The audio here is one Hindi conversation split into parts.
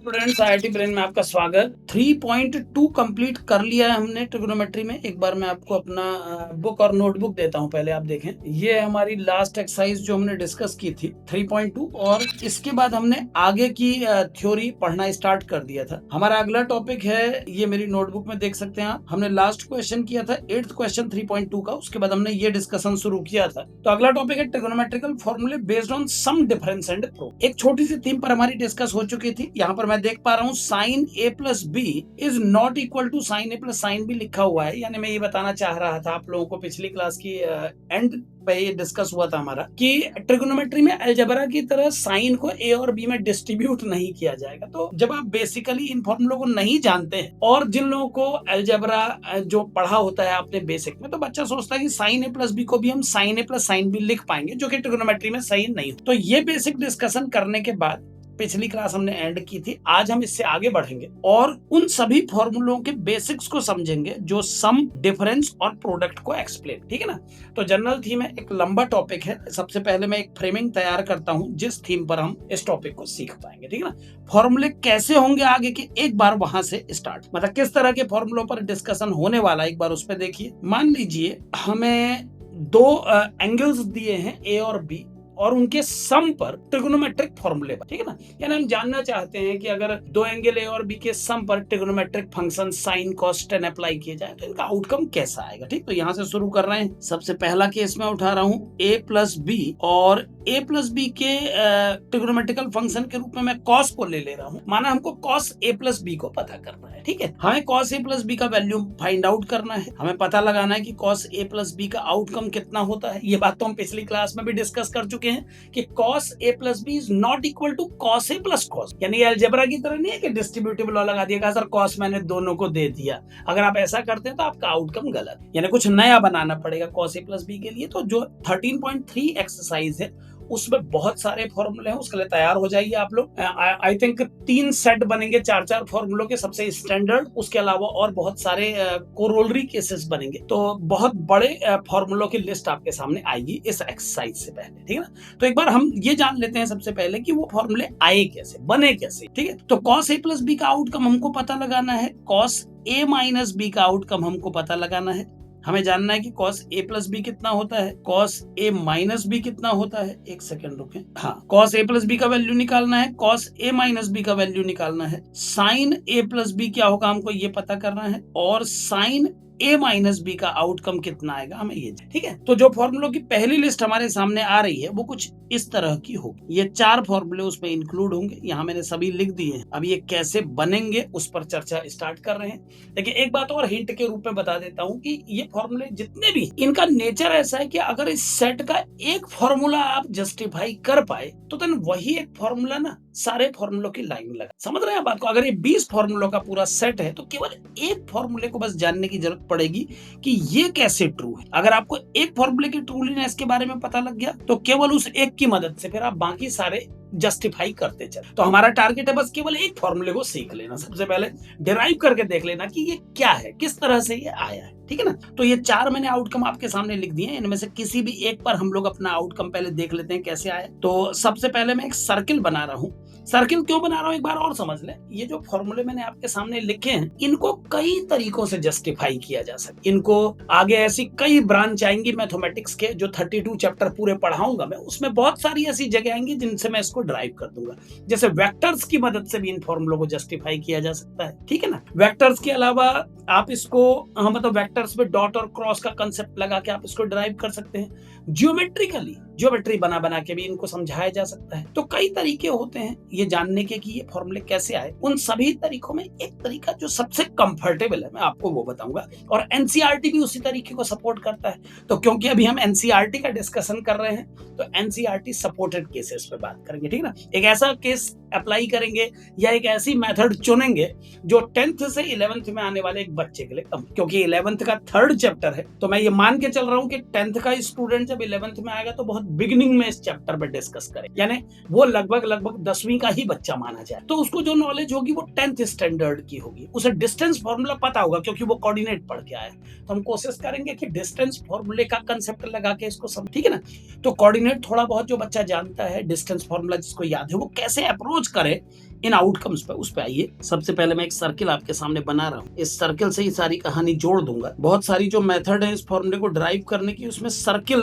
स्टूडेंट्स, आईआईटी ब्रेन में आपका स्वागत। 3.2 कंप्लीट कर लिया है हमने ट्रिग्नोमेट्री में। एक बार मैं आपको अपना बुक और नोटबुक देता हूं, पहले आप देखें। ये हमारी लास्ट एक्सरसाइज जो हमने डिस्कस की थी 3.2, और इसके बाद हमने आगे की थ्योरी पढ़ना स्टार्ट कर दिया था। हमारा अगला टॉपिक है, ये मेरी नोटबुक में देख सकते हैं आप। हमने लास्ट क्वेश्चन किया था 8th क्वेश्चन 3.2 का, उसके बाद हमने ये डिस्कशन शुरू किया था। तो अगला टॉपिक है ट्रिग्नोमेट्रिकल फॉर्मूले based on sum difference and proof. एक छोटी सी थीम पर हमारी डिस्कस हो चुकी थी। यहाँ पर मैं देख पा रहा हूँ sine A plus B is not equal to sine A plus sine B लिखा हुआ है। यानी मैं ये बताना चाह रहा था आप लोगों को, पिछली क्लास की एंड पे ये डिस्कस हुआ था हमारा, कि ट्रिगोनोमेट्री में अलजेब्रा की तरह साइन को ए और बी में डिस्ट्रीब्यूट नहीं किया जाएगा। तो जब आप बेसिकली इन फॉर्मूलों को नहीं जानते हैं, और जिन लोगों को अलजेब्रा जो पढ़ा होता है आपने बेसिक में, तो बच्चा सोचता है कि साइन ए प्लस बी को भी हम sign A plus sine B लिख पाएंगे, जो कि ट्रिगोनोमेट्री में सही नहीं हो। तो ये बेसिक डिस्कशन करने के बाद पिछली क्लास हमने एंड की थी। आज हम इससे आगे बढ़ेंगे और उन सभी फॉर्मूलों के बेसिक्स को समझेंगे जो सम, डिफरेंस और प्रोडक्ट को एक्सप्लेन, ठीक है ना। तो जनरल थीम है, एक लंबा टॉपिक है। सबसे पहले मैं एक फ्रेमिंग तैयार करता हूं जिस थीम पर हम इस टॉपिक को सीख पाएंगे, ठीक है ना। फॉर्मूले कैसे होंगे आगे के, एक बार वहां से स्टार्ट, मतलब किस तरह के फॉर्मूलों पर डिस्कशन होने वाला, एक बार उस पर देखिए। मान लीजिए हमें दो एंगल्स दिए हैं ए और बी, और उनके सम पर ट्रिगोनोमेट्रिक फॉर्मूले, ठीक है ना। यानी हम जानना चाहते हैं कि अगर दो एंगल ए और बी के सम पर trigonometric function sine cos tan apply किए जाए तो इनका आउटकम कैसा आएगा। ठीक, तो यहां से शुरू कर रहे हैं। सबसे पहला केस में उठा रहा हूं ए प्लस बी, और ए प्लस बी के ट्रिगोनोमेट्रिकल फंक्शन के रूप में मैं कॉस को ले रहा हूं। माना हमको कॉस ए प्लस बी को पता करना है, ठीक है। हमें कॉस ए प्लस बी का वैल्यू फाइंड आउट करना है। हमें पता लगाना है कि कॉस ए प्लस बी का आउटकम कितना होता है। ये बात तो हम पिछली क्लास में भी डिस्कस कर चुके हैं कि cos a plus B is not equal to cos a plus cos। यानी अलजेब्रा की तरह नहीं है कि डिस्ट्रीब्यूटिव लॉ लगा दिया, सर cos मैंने दोनों को दे दिया। अगर आप ऐसा करते हैं तो आपका आउटकम गलत है, यानी कुछ नया बनाना पड़ेगा cos a प्लस बी के लिए। तो जो 13.3 एक्सरसाइज है उसमें बहुत सारे फॉर्मूले हैं, उसके लिए तैयार हो जाइए आप लोग। आई थिंक 3 सेट बनेंगे 4-4 फॉर्मूलों के, सबसे स्टैंडर्ड, उसके अलावा और बहुत सारे कोरोलरी केसेस बनेंगे। तो बहुत बड़े फॉर्मूलों की लिस्ट आपके सामने आएगी इस एक्सरसाइज से पहले, ठीक है ना। तो एक बार हम ये जान लेते हैं सबसे पहले कि वो फॉर्मूले आए कैसे, बने कैसे, ठीक है। तो cos a प्लस बी का आउटकम हमको पता लगाना है, cos a माइनस बी का आउटकम हमको पता लगाना है। हमें जानना है कि cos a प्लस बी कितना होता है, cos a माइनस बी कितना होता है। एक सेकंड रुकें, हाँ, cos a प्लस बी का वैल्यू निकालना है, cos a माइनस बी का वैल्यू निकालना है, sin a प्लस बी क्या होगा हमको ये पता करना है, और sin a माइनस बी का आउटकम कितना आएगा हमें ये, ठीक है। तो जो फॉर्मूलों की पहली लिस्ट हमारे सामने आ रही है वो कुछ इस तरह की होगी। ये 4 फॉर्मूले उसमें इंक्लूड होंगे, यहाँ मैंने सभी लिख दिए हैं। अब ये कैसे बनेंगे उस पर चर्चा स्टार्ट कर रहे हैं। देखिए, एक बात और हिंट के रूप में बता देता हूँ कि ये फॉर्मूले जितने भी, इनका नेचर ऐसा है कि अगर इस सेट का एक फॉर्मूला आप जस्टिफाई कर पाए तो देन वही एक फॉर्मूला ना सारे फॉर्मूलों की लाइन लगा। समझ रहे हैं आप बात को। अगर ये 20 फॉर्मूलों का पूरा सेट है तो केवल एक फॉर्मूले को बस जानने की जरूरत पड़ेगी कि ये कैसे ट्रू है। अगर आपको एक फॉर्मूले की ट्रूलीनेस के बारे में पता लग गया तो केवल उस एक की मदद से फिर आप बाकी सारे जस्टिफाई करते चले। तो हमारा टारगेट है बस केवल एक फॉर्मूले को सीख लेना, सबसे पहले डिराइव करके देख लेना कि ये क्या है, किस तरह से ये आया है, ठीक है ना। तो ये 4 मैंने आउटकम आपके सामने लिख दिए हैं। इनमें से किसी भी एक पर हम लोग अपना आउटकम पहले देख लेते हैं कैसे आया। तो सबसे पहले मैं एक सर्किल बना रहा हूं। सर्किल क्यों बना रहा हूं एक बार और समझ लें। ये जो फॉर्मूले मैंने आपके सामने लिखे हैं इनको कई तरीकों से जस्टिफाई किया जा सकता है। इनको आगे ऐसी कई ब्रांच आएंगी मैथमेटिक्स के, जो 32 चैप्टर पूरे पढ़ाऊंगा मैं, उसमें बहुत सारी ऐसी जगह आएंगी जिनसे मैं इसको ड्राइव कर दूंगा। जैसे वेक्टर्स की मदद से भी इन फॉर्मूलों को जस्टिफाई किया जा सकता है, ठीक है ना। वेक्टर्स के अलावा आप इसको मतलब वेक्टर्स में डॉट और क्रॉस का कंसेप्ट लगा के आप इसको ड्राइव कर सकते हैं। जियोमेट्रिकली ज्योमेट्री बना बना के भी इनको समझाया जा सकता है। तो कई तरीके होते हैं ये जानने के कि ये फॉर्मूले कैसे आए। उन सभी तरीकों में एक तरीका जो सबसे कंफर्टेबल है मैं आपको वो बताऊंगा, और एनसीईआरटी भी उसी तरीके को सपोर्ट करता है। तो क्योंकि अभी हम एनसीईआरटी का डिस्कशन कर रहे हैं तो एनसीईआरटी सपोर्टेड केसेस पे बात करेंगे, ठीक है ना। एक ऐसा केस अप्लाई करेंगे या एक ऐसी मेथड चुनेंगे जो 10th से 11th में आने वाले एक बच्चे के लिए कम, क्योंकि 11th का 3rd चैप्टर है, तो मैं ये मान के चल रहा हूँ कि 10th का स्टूडेंट जब 11th में आएगा तो बहुत बिगिनिंग में इस चैप्टर पर डिस्कस करे, यानी वो लगभग 10वीं का ही बच्चा माना जाए, तो उसको जो नॉलेज होगी वो 10th स्टैंडर्ड की होगी, उसे डिस्टेंस फॉर्मूला पता होगा क्योंकि वो कोऑर्डिनेट पढ़ के आया। तो हम कोशिश करेंगे कि डिस्टेंस फॉर्मूले का कंसेप्ट लगा के इसको सब, ठीक है ना। तो कोऑर्डिनेट थोड़ा बहुत जो बच्चा जानता है, डिस्टेंस फॉर्मूला जिसको याद है, वो कैसे अप्रोच करे इन आउटकम्स पे, उस पे आइए। सबसे पहले मैं एक सर्किल आपके सामने बना रहा हूँ, इस सर्किल से ही सारी कहानी जोड़ दूंगा। बहुत सारी जो मेथड है इस फॉर्मूले को ड्राइव करने की, उसमें सर्किल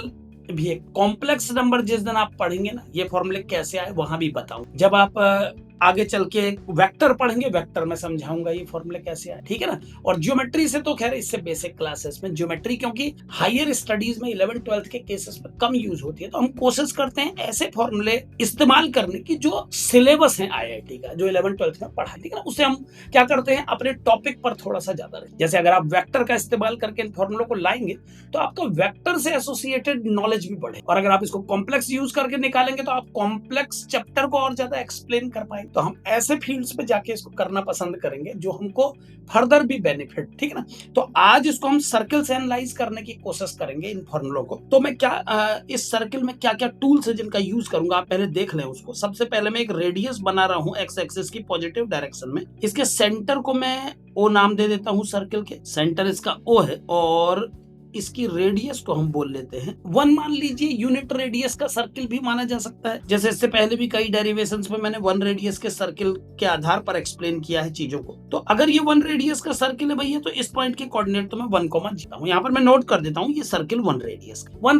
भी है। कॉम्प्लेक्स नंबर जिस दिन आप पढ़ेंगे ना, ये फॉर्मूले कैसे आए वहां भी बताऊं। जब आप आगे चल के वेक्टर पढ़ेंगे, वेक्टर में समझाऊंगा ये फॉर्मूले कैसे आए, ठीक है ना। और ज्योमेट्री से तो खैर इससे बेसिक क्लासेस में ज्योमेट्री, क्योंकि हायर स्टडीज में 11th 12th के केसेस में कम यूज होती है, तो हम कोशिश करते हैं ऐसे फॉर्मूले इस्तेमाल करने की जो सिलेबस है IIT का, जो 11th 12th में पढ़ा, ठीक है ना। उससे हम क्या करते हैं, अपने टॉपिक पर थोड़ा सा ज्यादा रहे। जैसे अगर आप वेक्टर का इस्तेमाल करके इन फॉर्मूलों को लाएंगे तो आपका वेक्टर से एसोसिएटेड नॉलेज भी बढ़े, और अगर आप इसको कॉम्प्लेक्स यूज करके निकालेंगे तो आप कॉम्प्लेक्स चैप्टर को और ज्यादा एक्सप्लेन कर पाएंगे। तो हम ऐसे फील्ड्स पे जाके इसको करना पसंद करेंगे जो हमको फर्दर भी बेनिफिट, ठीक है ना। तो आज इसको हम सर्किल से एनालाइज करने की कोशिश करेंगे इन फॉर्मूलों को। तो मैं इस सर्किल में क्या क्या टूल्स है जिनका यूज करूंगा, आप पहले देख लें उसको। सबसे पहले मैं एक रेडियस बना रहा हूं एक्स एक्सिस की पॉजिटिव डायरेक्शन में। इसके सेंटर को मैं ओ नाम दे देता हूं, सर्किल के सेंटर इसका ओ है, और इसकी रेडियस को हम बोल लेते हैं 1 मान लीजिए। यूनिट रेडियस का सर्किल भी माना जा सकता है, जैसे इससे पहले भी कई डेरिवेशंस में मैंने 1 रेडियस के सर्किल के आधार पर एक्सप्लेन किया है चीजों को। तो अगर ये 1 रेडियस का सर्किल है भैया, तो इस पॉइंट के कोऑर्डिनेट तो मैं 1, जीता हूं। यहाँ पर मैं नोट कर देता हूँ ये सर्किल 1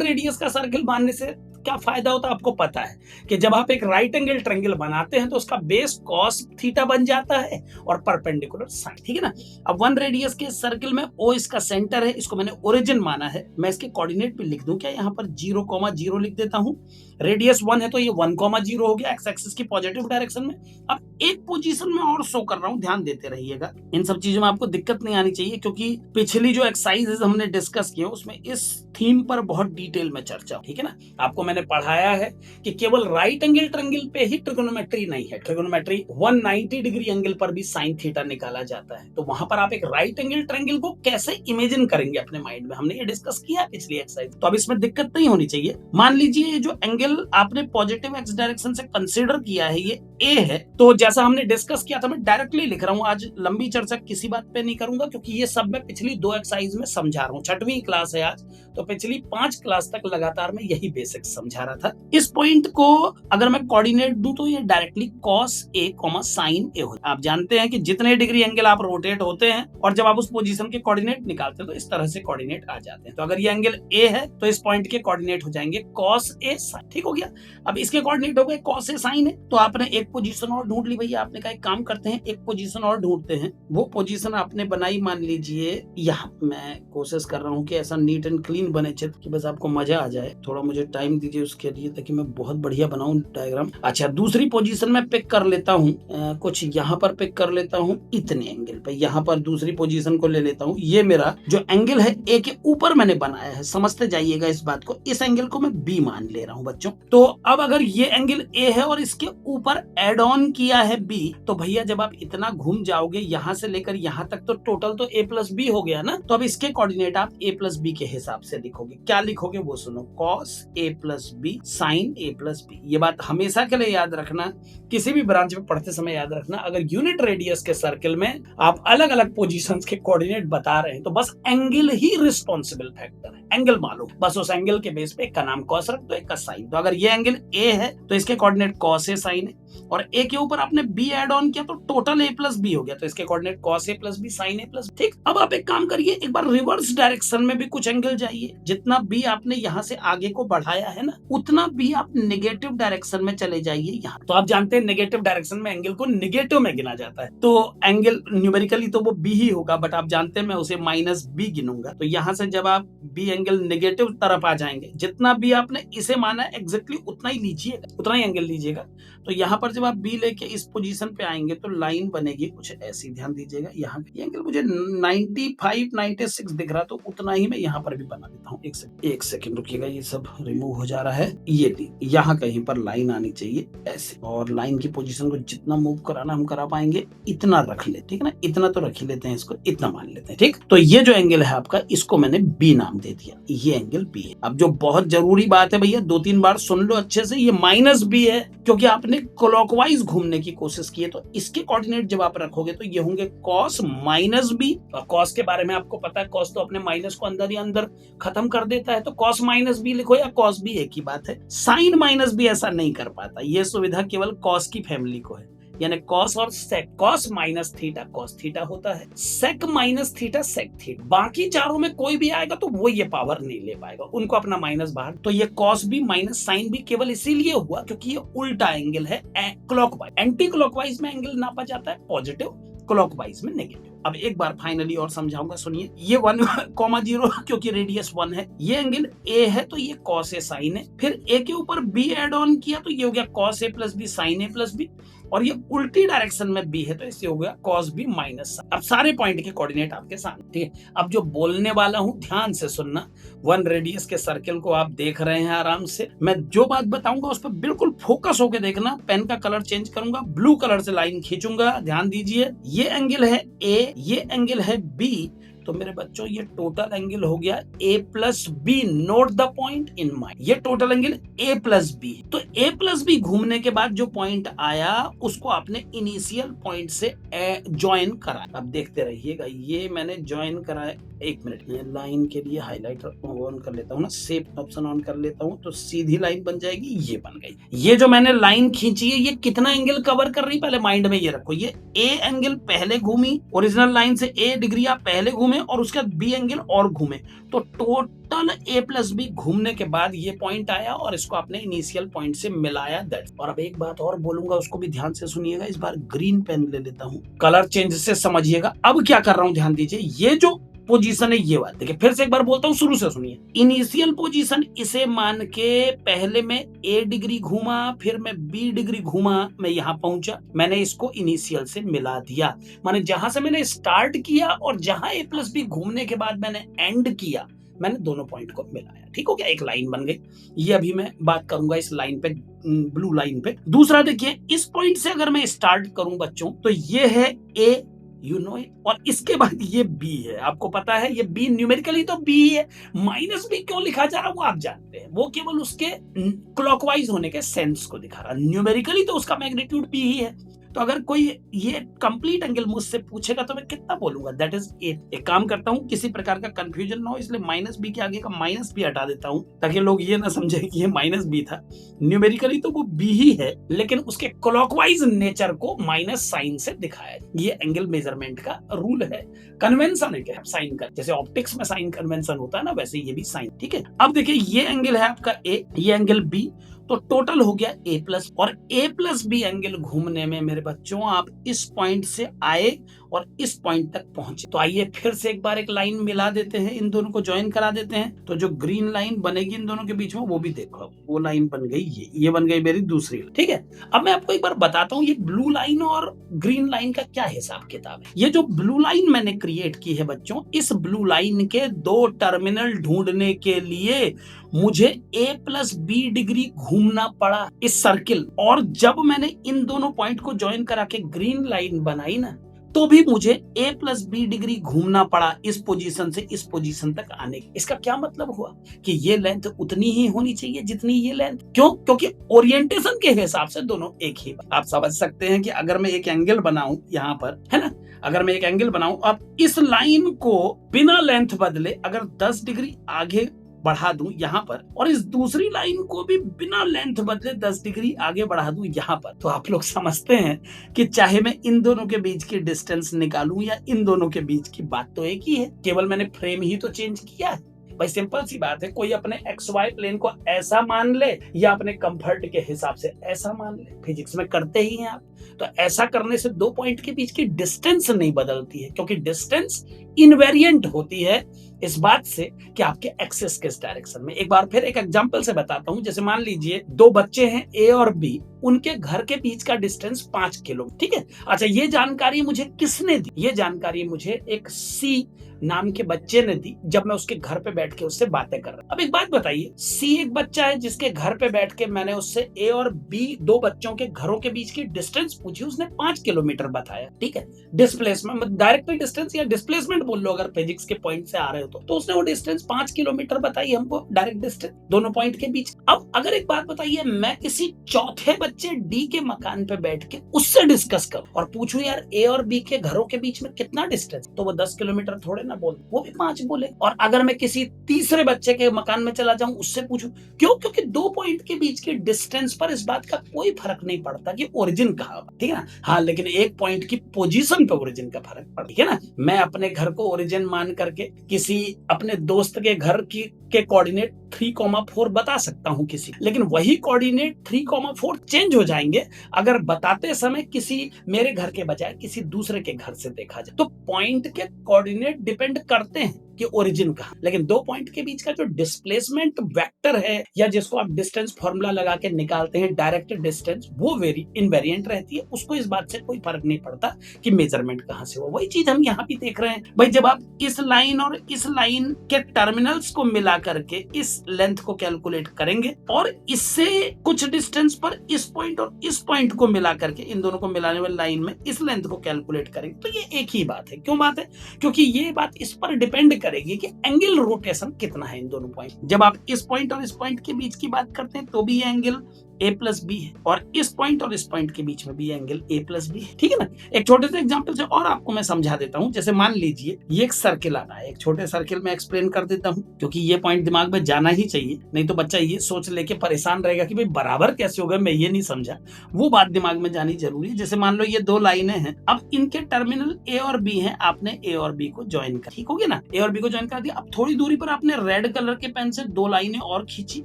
रेडियस का सर्किल मानने से क्या फायदा होता है आपको पता है कि जब आप एक राइट एंगल ट्रायंगल बनाते हैं तो उसका बेस cos थीटा बन जाता है और परपेंडिकुलर साइन, ठीक है ना। अब 1 रेडियस के सर्किल में O इसका सेंटर है, इसको मैंने ओरिजिन माना है। मैं इसके कोऑर्डिनेट भी लिख दूं क्या, यहाँ पर 0,0 लिख देता हूं। रेडियस 1 है तो ये 1,0 हो गया एक्स एक्सिस की पॉजिटिव डायरेक्शन में। अब एक पोजीशन में और शो कर रहा हूं, ध्यान देते रहिएगा। इन सब चीजों में आपको दिक्कत नहीं आनी चाहिए, क्योंकि पिछली जो एक्सरसाइजेस हमने डिस्कस किए उसमें इस थीम पर बहुत डिटेल में चर्चा, ठीक है ना। आपको मैंने पढ़ाया है कि केवल राइट एंगल ट्रायंगल पे ही ट्रिगोनोमेट्री नहीं है, ट्रिगोनोमेट्री 190 डिग्री एंगल पर भी साइन थीटा निकाला जाता है। तो वहां पर आप एक राइट एंगल ट्रायंगल को कैसे इमेजिन करेंगे अपने माइंड में, हमने ये डिस्कस किया पिछली एक्सरसाइज। तो अब इसमें दिक्कत नहीं होनी चाहिए। मान लीजिए जो एंगल आपने पॉजिटिव एक्स डायरेक्शन से कंसीडर किया है ये ए है, तो जैसा हमने डिस्कस किया था मैं डायरेक्टली लिख रहा हूं। आज लंबी चर्चा किसी बात पे नहीं करूंगा, क्योंकि ये सब मैं पिछली 2 एक्सरसाइज में समझा रहा हूं। 6वीं क्लास है आज, तो पिछली 5 क्लास तक लगातार मैं यही बेसिक समझा रहा था। इस पॉइंट को अगर मैं कोऑर्डिनेट दूं तो ये directly cos A, sin A हो। आप जानते हैं कि जितने डिग्री एंगल आप रोटेट होते हैं और जब आप उस पोजीशन के कोऑर्डिनेट निकालते हैं तो इस तरह से कोऑर्डिनेट आ जाते हैं। तो अगर ये एंगल A है तो इस पॉइंट के कोऑर्डिनेट हो जाएंगे cos A sin, ठीक हो गया। अब इसके कोऑर्डिनेट हो गए cos A sin है, तो आपने एक पोजीशन और ढूंढ ली भैया। आपने कहा एक काम करते हैं, एक पोजीशन और ढूंढते हैं। वो पोजीशन आपने बनाई, मान लीजिए यहाँ। मैं कोशिश कर रहा हूँ कि ऐसा नीट एंड क्लीन बने चित्र कि बस आपको मजा आ जाए। थोड़ा मुझे टाइम दीजिए उसके लिए, ताकि मैं बहुत बढ़िया बनाऊं डायग्राम। अच्छा, दूसरी पोजीशन में पिक कर लेता हूँ, कुछ यहाँ पर पिक कर लेता हूँ इतने एंगल पे। यहाँ पर दूसरी पोजीशन को ले लेता हूँ। ये मेरा जो एंगल है ए के ऊपर मैंने बनाया है, समझते जाइएगा इस बात को। इस एंगल को मैं बी मान ले रहा हूँ बच्चों। तो अब अगर ये एंगल ए है और इसके ऊपर एड ऑन किया है बी, तो भैया जब आप इतना घूम जाओगे यहाँ से लेकर यहाँ तक, तो टोटल तो a प्लस बी हो गया ना। तो अब इसके कोऑर्डिनेट आप a प्लस बी के हिसाब से लिखोगे। क्या लिखोगे वो सुनो, cos a plus B sin a plus B. ये बात हमेशा के लिए याद रखना, किसी भी ब्रांच में पढ़ते समय याद रखना। अगर यूनिट रेडियस के सर्किल में आप अलग अलग पोजीशंस के कोऑर्डिनेट बता रहे हैं तो बस एंगल ही रिस्पॉन्सिबल फैक्टर है। एंगल मालूम, बस उस एंगल के बेस पे एक का नाम cos रख दो, एक का sin। तो अगर ये एंगल a है तो इसके कोऑर्डिनेट cos a sin है, और a के ऊपर आपने b ऐड ऑन किया तो टोटल a प्लस बी हो गया। तो इसके coordinate cos a plus B sin a plus. ठीक, अब आप एक काम करिए, एक बार रिवर्स डायरेक्शन में भी कुछ एंगल जाइए। जितना b आपने यहाँ से आगे को बढ़ाया है ना, उतना b आप नेगेटिव डायरेक्शन में चले जाइए यहाँ। तो आप जानते हैं नेगेटिव डायरेक्शन में एंगल को नेगेटिव में गिना जाता है, तो एंगल न्यूमेरिकली तो वो b ही होगा, बट आप जानते हैं मैं उसे -b गिनूंगा। तो यहाँ से जब आप b एंगल नेगेटिव तरफ आ जाएंगे, जितना b आपने इसे माना एग्जैक्टली उतना ही लीजिएगा, उतना ही एंगल लीजिएगा। तो यहाँ पर जब आप बी लेके इस पोजीशन पे आएंगे तो लाइन बनेगी कुछ ऐसी, ध्यान दीजिएगा। यहाँ ये एंगल मुझे 95 96 दिख रहा, तो उतना ही मैं यहाँ पर भी बना देता हूँ। एक सेकंड रुकिएगा, ये सब रिमूव हो जा रहा है। ये यहाँ कहीं पर लाइन आनी चाहिए ऐसे, और लाइन की पोजीशन को जितना मूव कराना हम करा पाएंगे इतना रख ले, ठीक है ना, इतना तो रख ही लेते हैं, इसको इतना मान लेते हैं, ठीक। तो ये जो एंगल है आपका, इसको मैंने बी नाम दे दिया, ये एंगल बी है। अब जो बहुत जरूरी बात है भैया, 2-3 बार सुन लो अच्छे से, ये माइनस बी है क्योंकि आपने क्लॉकवाइज घूमने की कोशिश की है, तो इसके कोऑर्डिनेट जब आप रखोगे तो ये होंगे कॉस माइनस बी। और कॉस के बारे में आपको पता है, कॉस तो अपने माइनस को अंदर ही अंदर खत्म कर देता है, तो कॉस माइनस बी लिखो या कॉस बी, एक ही बात है। साइन माइनस बी ऐसा नहीं कर पाता, ये सुविधा केवल कॉस की फैमिली को है, यानी कॉस और sec. Cos minus theta cos theta होता है, sec minus theta sec theta. बाकी चारों में कोई भी आएगा तो वो ये पावर नहीं ले पाएगा, उनको अपना माइनस बाहर। तो ये कॉस भी माइनस साइन भी केवल इसीलिए हुआ क्योंकि ये उल्टा एंगल है क्लॉकवाइज। एंटी क्लॉकवाइज में एंगल नापा जाता है पॉजिटिव, क्लॉकवाइज में नेगेटिव। अब एक बार फाइनली और समझाऊंगा, सुनिए। ये 1,0 क्योंकि रेडियस 1 है, ये एंगल ए है तो ये कॉस ए साइन है, फिर ए के ऊपर बी एड ऑन किया तो ये हो गया cos A plus B sign A plus B, और ये उल्टी डायरेक्शन में बी है तो इससे हो गया कॉस बी माइनस। अब सारे पॉइंट के कोऑर्डिनेट आपके सामने, ठीक है। अब जो बोलने वाला हूं ध्यान से सुनना। 1 रेडियस के सर्कल को आप देख रहे हैं आराम से, मैं जो बात बताऊंगा उस पर बिल्कुल फोकस होकर देखना। पेन का कलर चेंज करूंगा, ब्लू कलर से लाइन खींचूंगा, ध्यान दीजिए। ये एंगल है ए, ये एंगल है बी, तो मेरे बच्चों ये टोटल एंगल हो गया A plus B. Note the point in mind, ये total angle A plus B. तो ए प्लस बी घूमने के बाद जो पॉइंट आया उसको आपने इनिशियल पॉइंट से ज्वाइन करा। अब देखते रहिएगा, ये मैंने ज्वाइन कराया। एक मिनट, ये लाइन के लिए हाईलाइटर ऑन कर लेता हूँ ना, शेप ऑप्शन ऑन कर लेता हूँ, तो सीधी लाइन बन जाएगी। ये बन गई। ये जो मैंने लाइन खींची है ये कितना एंगल कवर कर रही, पहले माइंड में ये रखो। ये ए एंगल पहले घूमी, ओरिजिनल लाइन से ए डिग्री आप पहले घूमे और उसके बाद बी एंगल और घूमे, तो टोटल ए प्लस बी घूमने के बाद ये पॉइंट आया और इसको आपने इनिशियल पॉइंट से मिलाया, दैट। और अब एक बात और बोलूंगा, उसको भी ध्यान से सुनिएगा। इस बार ग्रीन पेन ले लेता हूँ, कलर चेंज से समझिएगा। अब क्या कर रहा हूँ ध्यान दीजिए, ये जो पोजीशन है ये बात देखिए, फिर से एक बार बोलता हूँ, शुरू से सुनिए। इनिशियल पोजीशन इसे मान के पहले मैं ए डिग्री घूमा, फिर मैं बी डिग्री घूमा, मैं यहाँ पहुंचा, मैंने इसको इनिशियल से मिला दिया। माने जहां से मैंने स्टार्ट किया और जहां ए प्लस बी घूमने के बाद मैंने एंड किया, मैंने दोनों पॉइंट को मिलाया, ठीक हो गया, एक लाइन बन गई। ये अभी मैं बात करूंगा इस लाइन पे, ब्लू लाइन पे। दूसरा देखिए, इस पॉइंट से अगर मैं स्टार्ट करूं बच्चों, तो ये है ए, यू नो इट, और इसके बाद ये बी है। आपको पता है ये बी न्यूमेरिकली तो बी है, माइनस बी क्यों लिखा जा रहा है वो आप जानते हैं, वो केवल उसके क्लॉकवाइज होने के सेंस को दिखा रहा है। न्यूमेरिकली तो उसका मैग्नीट्यूड बी ही है। तो अगर कोई ये कंप्लीट एंगल मुझसे पूछेगा तो मैं कितना बोलूंगा, दैट इज 8। एक काम करता हूं, किसी प्रकार का कंफ्यूजन ना हो, इसलिए माइनस बी के आगे का माइनस बी हटा देता हूं, ताकि लोग ये ना समझे कि ये माइनस बी था। न्यूमेरिकली तो वो बी ही है, लेकिन उसके क्लॉकवाइज नेचर को माइनस साइन से दिखाया। ये एंगल मेजरमेंट का रूल है, कन्वेंशन है क्या साइन का, जैसे ऑप्टिक्स में साइन कन्वेंशन होता है ना, वैसे ये भी साइन, ठीक है। अब देखिए, ये एंगल है आपका ए, ये एंगल बी, तो टोटल हो गया ए प्लस, और ए प्लस बी एंगल घूमने में मेरे बच्चों आप इस पॉइंट से आए और इस पॉइंट तक पहुंचे। तो आइए फिर से एक बार एक लाइन मिला देते हैं, इन दोनों को ज्वाइन करा देते हैं। तो जो ग्रीन लाइन बनेगी इन दोनों के बीच में, वो भी देखो, वो लाइन बन गई, ये बन गई मेरी दूसरी, ठीक है। अब मैं आपको एक बार बताता हूँ ये ब्लू लाइन और ग्रीन लाइन का क्या हिसाब किताब है। ये जो ब्लू लाइन मैंने क्रिएट की है बच्चों, इस ब्लू लाइन के 2 टर्मिनल ढूंढने के लिए मुझे a प्लस बी डिग्री घूमना पड़ा इस सर्किल, और जब मैंने इन दोनों पॉइंट को ज्वाइन करा के ग्रीन लाइन बनाई ना, तो भी मुझे a प्लस बी डिग्री घूमना पड़ा इस पोजीशन से इस पोजीशन तक आने की। इसका क्या मतलब हुआ कि ये लेंथ उतनी ही होनी चाहिए जितनी ये लेंथ। क्यों? क्योंकि ओरिएंटेशन के हिसाब से दोनों एक ही। आप समझ सकते हैं कि अगर मैं एक एंगल बनाऊं यहाँ पर, है ना, अगर मैं एक एंगल बनाऊं, अब इस लाइन को बिना लेंथ बदले अगर 10 डिग्री आगे बढ़ा दूं यहाँ पर, और इस दूसरी लाइन को भी बिना लेंथ बदले 10 डिग्री आगे बढ़ा दूं यहाँ पर, तो आप लोग समझते हैं कि चाहे मैं इन दोनों के बीच की डिस्टेंस निकालूं या इन दोनों के बीच की, बात तो एक ही है, केवल मैंने फ्रेम ही तो चेंज किया है। भाई सिंपल सी बात है, कोई अपने XY प्लेन को ऐसा मान ले या अपने कंफर्ट के हिसाब से ऐसा मान ले, फिजिक्स में करते ही हैं आप। तो ऐसा करने से 2 पॉइंट के बीच की डिस्टेंस नहीं बदलती है, क्योंकि डिस्टेंस इनवेरिएंट होती है इस बात से कि आपके एक्सिस किस डायरेक्शन में। एक बार फिर एक एग्जांपल से बताता हूं, जैसे मान लीजिए 2 बच्चे हैं A और B, उनके घर के बीच का डिस्टेंस 5 किलो, ठीक है। अच्छा, ये जानकारी मुझे किसने दी? ये जानकारी मुझे एक सी नाम के बच्चे ने दी, जब मैं उसके घर पे बैठ के उससे बातें कर रहा। अब एक बात बताइए, सी एक बच्चा है जिसके घर पे बैठ के मैंने उससे ए और बी दो बच्चों के घरों के बीच की डिस्टेंस पूछी, उसने 5 किलोमीटर बताया, ठीक है। डिस्प्लेसमेंट, डायरेक्टली डिस्टेंस या डिस्प्लेसमेंट बोल लो अगर फिजिक्स के पॉइंट से आ रहे हो तो उसने वो डिस्टेंस 5 किलोमीटर बताई हमको, डायरेक्ट डिस्टेंस दोनों पॉइंट के बीच। अब अगर एक बात बताइए, मैं किसी चौथे बच्चे डी के मकान पे बैठ के उससे डिस्कस करूं और पूछूं यार ए और बी के घरों के बीच में कितना डिस्टेंस, तो वो 10 किलोमीटर थोड़े ना बोले, वो भी 5 बोले। और अगर मैं किसी तीसरे बच्चे के मकान में चला जाऊं, उससे पूछूं, क्यों? क्योंकि दो पॉइंट के बीच के डिस्टेंस पर इस बात का कोई फर्क नहीं पड़ता कि ओरिजिन कहां है, ठीक है ना। हाँ, लेकिन एक पॉइंट की पोजीशन पे ओरिजिन का फर्क पड़ता है ना। मैं अपने घर को ओरिजिन मान करके किसी अपने दोस्त के घर की के कोऑर्डिनेट 3,4 बता सकता हूं किसी, लेकिन वही कोऑर्डिनेट 3,4 चेंज हो जाएंगे अगर बताते समय किसी मेरे घर के बजाय किसी दूसरे के घर से देखा जाए। तो पॉइंट के कोऑर्डिनेट डिपेंड करते हैं कि ओरिजिन कहां, लेकिन दो पॉइंट के बीच का जो डिस्प्लेसमेंट वेक्टर है, या जिसको आप डिस्टेंस फॉर्मूला लगा के निकालते हैं डायरेक्ट डिस्टेंस, वो वेरी इनवेरिएंट रहती है। उसको इस बात से कोई फर्क नहीं पड़ता कि मेजरमेंट कहां से हो। वही चीज हम यहाँ भी देख रहे हैं भाई, जब आप इस लाइन और इस लाइन के टर्मिनल्स को मिला करके इस लेंथ को कैलकुलेट करेंगे और इससे कुछ डिस्टेंस पर इस पॉइंट और इस पॉइंट को मिला करके इन दोनों को मिलाने वाली लाइन में इस लेंथ को कैलकुलेट करेंगे, तो ये एक ही बात है। क्यों बात है? क्योंकि ये बात इस पर डिपेंड करेगी कि एंगल रोटेशन कितना है इन दोनों पॉइंट। जब आप इस पॉइंट और इस पॉइंट के बीच की बात करते हैं तो भी ये एंगल ए प्लस बी है, और इस पॉइंट और इस पॉइंट के बीच में भी एंगल ए प्लस बी है, ठीक है ना। एक छोटे से एग्जांपल से और आपको मैं समझा देता हूं। जैसे मान लीजिए ये एक सर्किल आ रहा है, एक छोटे सर्किल में एक्सप्लेन कर देता हूं, क्योंकि ये पॉइंट दिमाग में जाना ही चाहिए, नहीं तो बच्चा ये सोच लेके परेशान रहेगा कि भाई बराबर कैसे हो गए, मैं ये नहीं समझा। वो बात दिमाग में जानी जरूरी है। जैसे मान लो ये दो लाइनें हैं, अब इनके टर्मिनल ए और बी हैं, आपने ए और बी को ज्वाइन कर, ठीक हो गया ना। ए और बी को ज्वाइन कर दिया। अब थोड़ी दूरी पर आपने रेड कलर के पेन से दो लाइनें और खींची,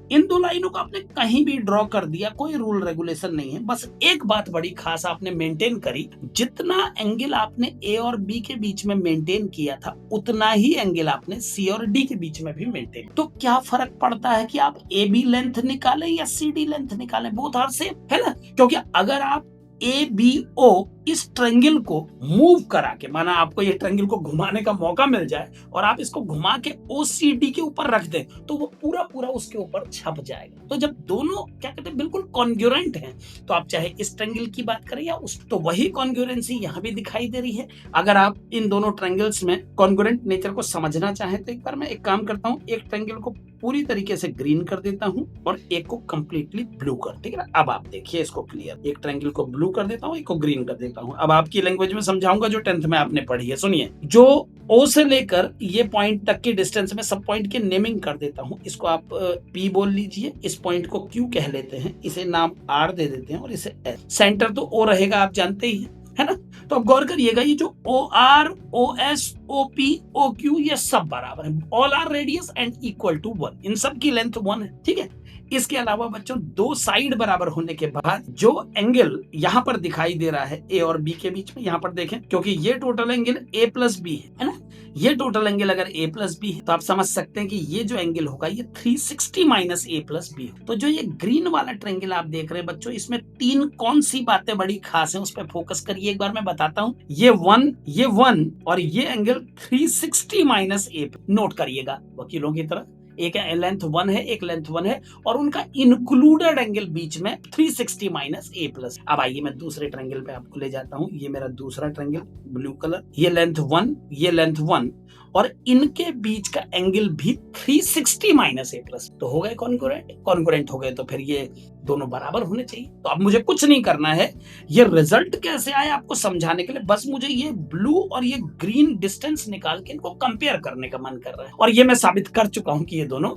इन दो लाइनों को आपने कहीं भी ड्रॉ कर दिया, कोई रूल रेगुलेशन नहीं है। बस एक बात बड़ी खास आपने मेंटेन करी, जितना एंगल आपने ए और बी के बीच में मेंटेन किया था उतना ही एंगल आपने सी और डी के बीच में भी मेंटेन। तो क्या फर्क पड़ता है कि आप ए बी लेंथ निकालें या सी डी लेंथ निकालें, बोथ आर सेम, है ना। क्योंकि अगर आप ए बी ओ इस ट्रायंगल को मूव करा के, माना आपको ये ट्रायंगल को घुमाने का मौका मिल जाए और आप इसको घुमा के ओसीडी के ऊपर रख दें, तो वो पूरा पूरा उसके ऊपर छप जाएगा। तो जब दोनों क्या कहते हैं बिल्कुल कॉन्ग्रुएंट हैं, तो आप चाहे इस ट्रायंगल की बात करें या उस, तो वही कॉन्ग्रुएंसी यहाँ भी दिखाई दे रही है। अगर आप इन दोनों ट्रायंगल्स में कॉन्ग्रुएंट नेचर को समझना चाहें तो एक बार मैं एक काम करता हूँ, एक ट्रायंगल को पूरी तरीके से ग्रीन कर देता हूँ और एक को कंप्लीटली ब्लू कर, ठीक है ना। अब आप देखिए इसको क्लियर, एक ट्रायंगल को ब्लू कर देता हूँ, एक को ग्रीन कर देता हूँ। अब आपकी लैंग्वेज में समझाऊंगा जो 10th में आपने पढ़ी है। सुनिए, जो ओ से लेकर ये पॉइंट तक के डिस्टेंस में सब पॉइंट के नेमिंग कर देता हूँ। इसको आप पी बोल लीजिए, इस पॉइंट को क्यू कह लेते हैं, इसे नाम आर दे देते हैं और इसे एस। सेंटर तो ओ रहेगा, आप जानते ही है ना। तो अब गौर करिएगा, ये जो O R, O S, O P, O Q, ये सब बराबर है। All are radius and equal to 1, इन सब की लेंथ 1 है, ठीक है। इसके अलावा बच्चों दो साइड बराबर होने के बाद जो एंगल यहाँ पर दिखाई दे रहा है ए और बी के बीच में, यहाँ पर देखें, क्योंकि ये total angle A plus B है ना। ये टोटल एंगल अगर ए प्लस बी है तो आप समझ सकते हैं कि ये जो एंगल होगा ये 360 माइनस ए प्लस बी। तो जो ये ग्रीन वाला ट्रायंगल आप देख रहे हैं बच्चों, इसमें तीन कौन सी बातें बड़ी खास हैं, उस पर फोकस करिए। एक बार मैं बताता हूँ, ये 1 और ये एंगल 360 माइनस ए, नोट करिएगा वकीलों की तरह। एक लेंथ 1 है, एक लेंथ 1 है, और उनका इंक्लूडेड एंगल बीच में 360 माइनस ए प्लस। अब आइए मैं दूसरे ट्रायंगल पे आपको ले जाता हूं। ये मेरा दूसरा ट्रायंगल ब्लू कलर, ये लेंथ 1, ये लेंथ 1, और इनके बीच का एंगल भी 360 माइनस ए प्लस। तो हो गए कॉन्ग्रुएंट हो गए, तो फिर ये दोनों बराबर होने चाहिए। तो अब मुझे कुछ नहीं करना है, ये रिजल्ट कैसे आए आपको समझाने के लिए बस मुझे ये ब्लू और ये ग्रीन डिस्टेंस निकाल के इनको कंपेयर करने का मन कर रहा है, और ये मैं साबित कर चुका हूं कि ये दोनों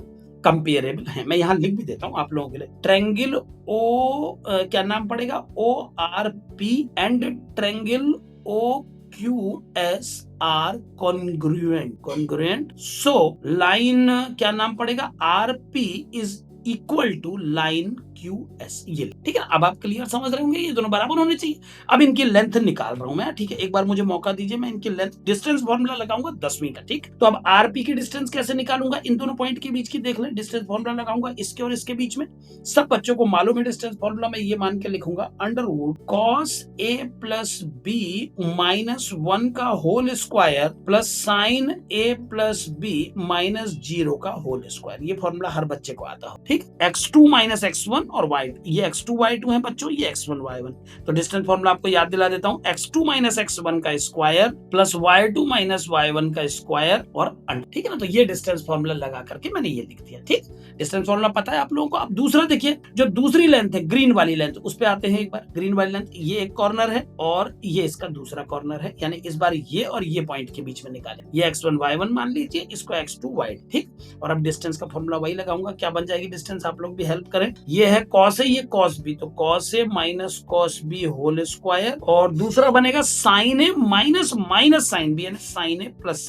कंपेरेबल है। मैं यहाँ लिख भी देता हूँ आप लोगों के लिए, ट्रायंगल ओ क्या नाम पड़ेगा, O R P and triangle O Q S R congruent. So line क्या नाम पड़ेगा, R P is equal to line QS, ये ठीक है। अब आप क्लियर समझ रहे होंगे, ये दोनों बराबर होने चाहिए। अब इनकी लेंथ निकाल रहा हूं मैं, ठीक है। एक बार मुझे मौका दीजिए, मैं इनकी लेंथ डिस्टेंस फॉर्मूला लगाऊंगा 10वीं का, ठीक। तो अब आरपी की डिस्टेंस कैसे निकालूंगा, इन दोनों पॉइंट के बीच की देख लें, डिस्टेंस फॉर्मूला लगाऊंगा इसके और इसके बीच में। सब बच्चों को मालूम है डिस्टेंस फॉर्मूला, मैं ये मान के लिखूंगा under root cos a plus B minus 1 का whole square plus sine a plus B minus 0 का होल स्क्वायर। ये फॉर्मूला हर बच्चे को आता हो, ठीक। x2 माइनस x1 और y, ये x2 y2 है बच्चों, ये x1 y1। तो डिस्टेंस फॉर्मूला आपको याद दिला देता हूं, x2 माइनस x1 का square plus y2 minus y1 का स्क्वायर और ठीक है ना। तो ये डिस्टेंस फॉर्मूला लगा करके मैंने ये लिख दिया, ठीक। डिस्टेंस फॉर्मूला पता है आप लोगों को। अब दूसरा देखिए, जो दूसरी लेंथ है ग्रीन वाली लेंथ, उस पे आते हैं एक बार। ग्रीन वाली लेंथ, ये एक कॉर्नर है और ये इसका दूसरा कॉर्नर है, यानी इस बार ये और ये पॉइंट के बीच में निकाले। ये x1 y1 मान लीजिए, इसको x2 y, ठीक। और अब डिस्टेंस का फॉर्मूला वही लगाऊंगा, क्या बन जाएगी डिस्टेंस, आप लोग भी हेल्प करें। ये है cos a, ये cos b, तो cos a minus cos b whole square, और दूसरा बनेगा sin a minus minus sin b, यानी sin a plus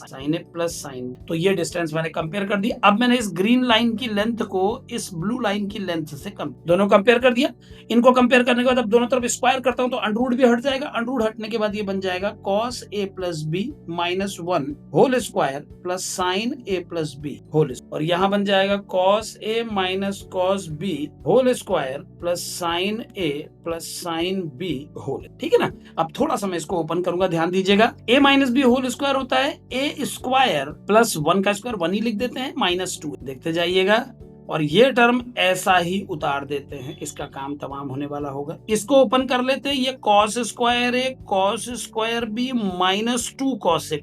sin b। तो ये डिस्टेंस मैंने कंपेयर कर दिया। अब मैंने इस ग्रीन लाइन की लेंथ को इस ब्लू लाइन की लेंथ से दोनों कंपेयर कर दिया। इनको कंपेयर करने के बाद अब दोनों तरफ स्क्वायर करता हूं तो अंडरवुड भी हट जाएगा। अंडरवुड हटने के बाद ये बन जाएगा cos a plus B minus 1 whole square plus sine a plus B whole, और यहां बन जाएगा cos a minus cos b whole square plus sine a plus sine b whole, ठीक है ना। अब थोड़ा सा मैं इसको ओपन करूंगा, ध्यान दीजिएगा। a minus B whole square होता है a स्क्वायर प्लस 1 का स्क्वायर, 1 ही लिख देते हैं, माइनस 2, देखते जाइएगा। और ये टर्म ऐसा ही उतार देते हैं, इसका काम तमाम होने वाला होगा। इसको ओपन कर लेते हैं, ये cos स्क्वायर है cos square B minus 2 cos से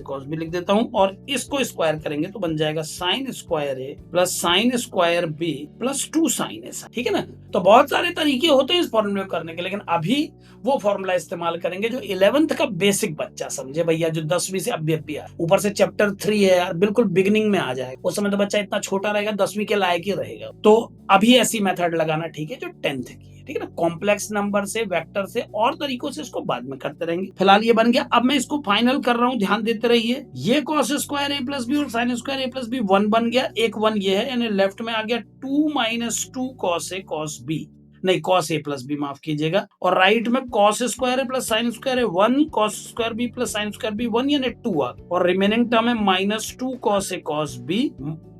cos भी लिख देता हूं, और इसको स्क्वायर करेंगे तो बन जाएगा sine square A plus sine square B plus 2 sine A, ठीक है ना। तो बहुत सारे तरीके होते हैं इस फॉर्मूले को करने के, लेकिन अभी वो फॉर्मूला इस्तेमाल करेंगे जो 11th का बेसिक बच्चा समझे भैया, जो 10वीं से अभी आया, ऊपर से चैप्टर 3 है यार, बिल्कुल बिगिनिंग में आ जाएगा। उस समय तो बच्चा इतना छोटा रहेगा, 10वीं के लायक ही रहेगा। तो अभी ऐसी मेथड लगाना ठीक है जो 10th की है, ठीक है ना। कॉम्प्लेक्स नंबर से, वेक्टर से और तरीकों से इसको बाद में करते रहेंगे। फिलहाल ये बन गया। अब मैं इसको फाइनल कर रहा हूं, ध्यान देते रहिए। ये cos square a plus B और sine square a plus B 1 बन गया, एक 1 ये है, यानी लेफ्ट में आ गया 2 minus 2 cos a cos b, नहीं cos a प्लस बी, माफ कीजिएगा। और राइट में cos स्क्वायर है प्लस साइन स्क्वायर है 1 cos square B plus sine square B 1, यानी 2 आ, और रिमेनिंग टर्म है minus 2 cos a cos b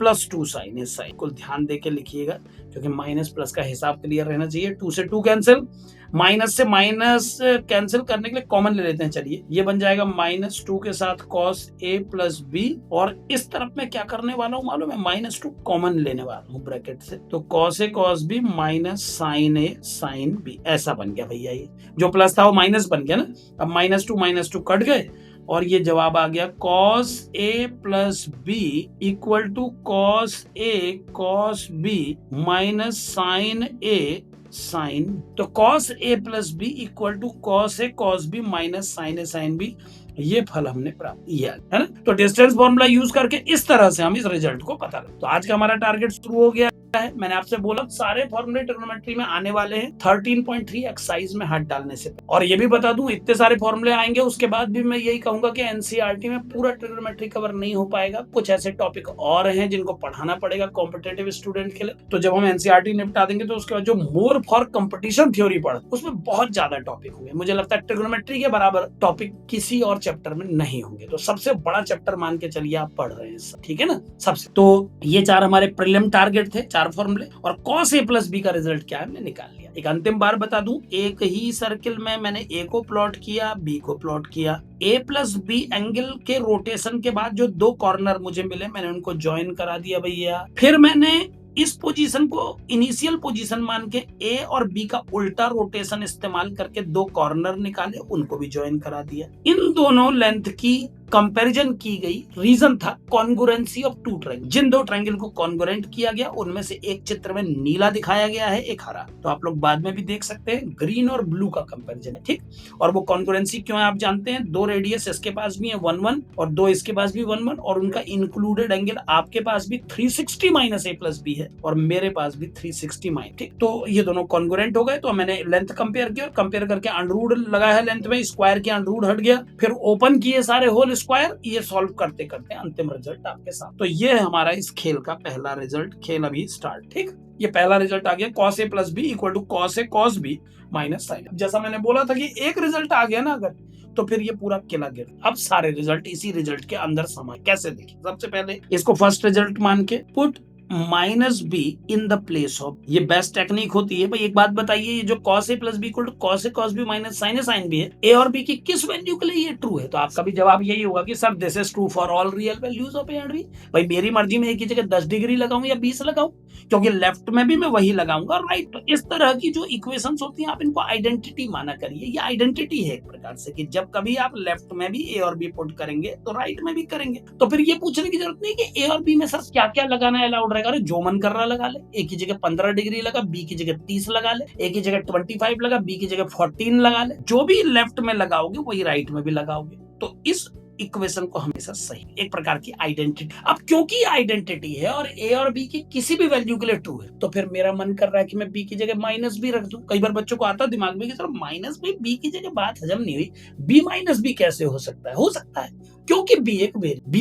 plus 2 sine A sine. कुल ध्यान देके लिखिएगा, क्योंकि माइनस प्लस का हिसाब क्लियर रहना चाहिए। 2 से 2 कैंसिल, माइनस से माइनस कैंसिल करने के लिए कॉमन ले लेते हैं। चलिए, ये बन जाएगा माइनस 2 के साथ cos a प्लस बी, और इस तरफ में क्या करने वाला हूं मालूम है, माइनस 2 कॉमन लेने वाला हूं ब्रैकेट से, तो cos a cos b minus sine a sine b, ऐसा बन गया भैया। ये जो प्लस था वो माइनस बन गया ना। अब माइनस टू कट गए, और ये जवाब आ गया cos a plus B equal to cos a cos b minus sine a sine. तो cos a plus B equal to cos a cos b minus sine a sine b, ये फल हमने प्राप्त किया है ना। तो डिस्टेंस फॉर्मूला यूज करके इस तरह से हम इस रिजल्ट को पता लगा। तो आज का हमारा टारगेट शुरू हो गया है। मैंने आपसे बोला सारे फॉर्मूले ट्रिग्नोमेट्री में आने वाले हैं 13.3 एक्सरसाइज में हाथ डालने से। और ये भी बता दूं, इतने सारे फॉर्मूले आएंगे, उसके बाद भी मैं यही कहूंगा कि एनसीईआरटी में पूरा ट्रिग्नोमेट्री कवर नहीं हो पाएगा। कुछ ऐसे टॉपिक और हैं जिनको पढ़ाना पड़ेगा कॉम्पिटेटिव स्टूडेंट के लिए। तो जब हम एनसीईआरटी निपटा देंगे तो उसके बाद जो मोर फॉर कंपटीशन थ्योरी पढ़, उसमें बहुत ज्यादा टॉपिक होंगे। मुझे लगता है ट्रिग्नोमेट्री के बराबर टॉपिक किसी और चैप्टर में नहीं होंगे। तो सबसे बड़ा चैप्टर मान के चलिए आप पढ़ रहे हैं, ठीक है ना। सबसे तो ये 4 हमारे प्रीलिम टारगेट थे, 4 फॉर्मूले। और cos a प्लस बी का रिजल्ट क्या है हमने निकाल लिया। एक अंतिम बार बता दूं, एक ही सर्किल में मैंने a को प्लॉट किया, b को प्लॉट किया। a प्लस बी एंगल के रोटेशन के बाद जो 2 कॉर्नर मुझे मिले, मैंने उनको ज्वाइन करा दिया भैया। फिर मैंने इस पोजीशन को इनिशियल पोजीशन मान के ए और बी का उल्टा रोटेशन इस्तेमाल करके 2 कॉर्नर निकाले, उनको भी ज्वाइन करा दिया। इन दोनों लेंथ की कंपैरिजन की गई। रीजन था कॉन्ग्रुएंसी ऑफ 2 ट्रायंगल। जिन 2 ट्रायंगल को कॉन्ग्रुएंट किया गया उनमें से एक चित्र में नीला दिखाया गया है, एक हरा। तो आप लोग बाद में भी देख सकते हैं, ग्रीन और ब्लू का कंपैरिजन है, ठीक। और वो कॉन्ग्रुएंसी क्यों है आप जानते हैं, 2 रेडियस इसके पास भी है 1 1 और 2 इसके पास भी 1 1, और उनका इंक्लूडेड एंगल आपके पास भी 360 माइनस a प्लस बी है और मेरे पास भी 360 माइनस, ठीक। तो ये दोनों कॉन्ग्रुएंट हो गए। तो मैंने लेंथ कंपेयर किया और कंपेयर करके अंडरवुड लगा है लेंथ में, स्क्वायर के अंडरवुड हट गया। फिर ओपन किए सारे होल स्क्वायर, ये सॉल्व करते करते अंतिम रिजल्ट आपके साथ। तो ये है हमारा इस खेल का पहला रिजल्ट। खेल अभी स्टार्ट। ठीक, ये पहला रिजल्ट आ गया cos a plus B equal to cos a cos b minus sine. जैसा मैंने बोला था कि एक रिजल्ट आ गया ना अगर, तो फिर ये पूरा किला गिर। अब सारे रिजल्ट इसी रिजल्ट के अंदर समाये। कैसे देखिए, सबसे पहले इसको फर्स्ट रिजल्ट मान के put minus B in the place of, ये बेस्ट टेक्निक होती है भाई। एक बात बताइए, ये जो cos a plus B equal to cos a cos b minus sine a sine b है, a और b की किस वैल्यू के लिए ये ट्रू है? तो आपका भी जवाब यही होगा कि sir this is true for all real values of a and b। भाई मेरी मर्जी में एक ही जगह 10 डिग्री लगाऊं या 20 लगाऊं, क्योंकि लेफ्ट में भी मैं वही लगाऊंगा, राइट। तो इस तरह की जो इक्वेशंस होती हैं आप इनको आइडेंटिटी माना करिए। ये आइडेंटिटी है एक प्रकार से कि जब कभी आप लेफ्ट में भी a और b पुट करेंगे तो राइट में भी करेंगे। तो फिर ये पूछने की जरूरत नहीं कि a और b में सर क्या क्या लगाना अलाउड रहेगा। अरे जो मन कर रहा लगा ले। एक की जगह 15 डिग्री लगा, बी की जगह 30 लगा ले। एक की जगह 25 लगा, बी की जगह 14 लगा ले। जो भी लेफ्ट में लगाओगे वही राइट में भी लगाओगे। तो इस इक्वेशन को हमेशा सही, एक प्रकार की आइडेंटिटी। अब क्योंकि आइडेंटिटी है और ए और बी की किसी भी वैल्यू के लिए ट्रू है, तो फिर मेरा मन कर रहा है कि मैं बी की जगह माइनस बी रख दूं। कई बार बच्चों को आता दिमाग में कि सर माइनस बी की जगह बात हजम नहीं हुई, बी माइनस बी कैसे हो सकता है? हो सकता है क्योंकि बी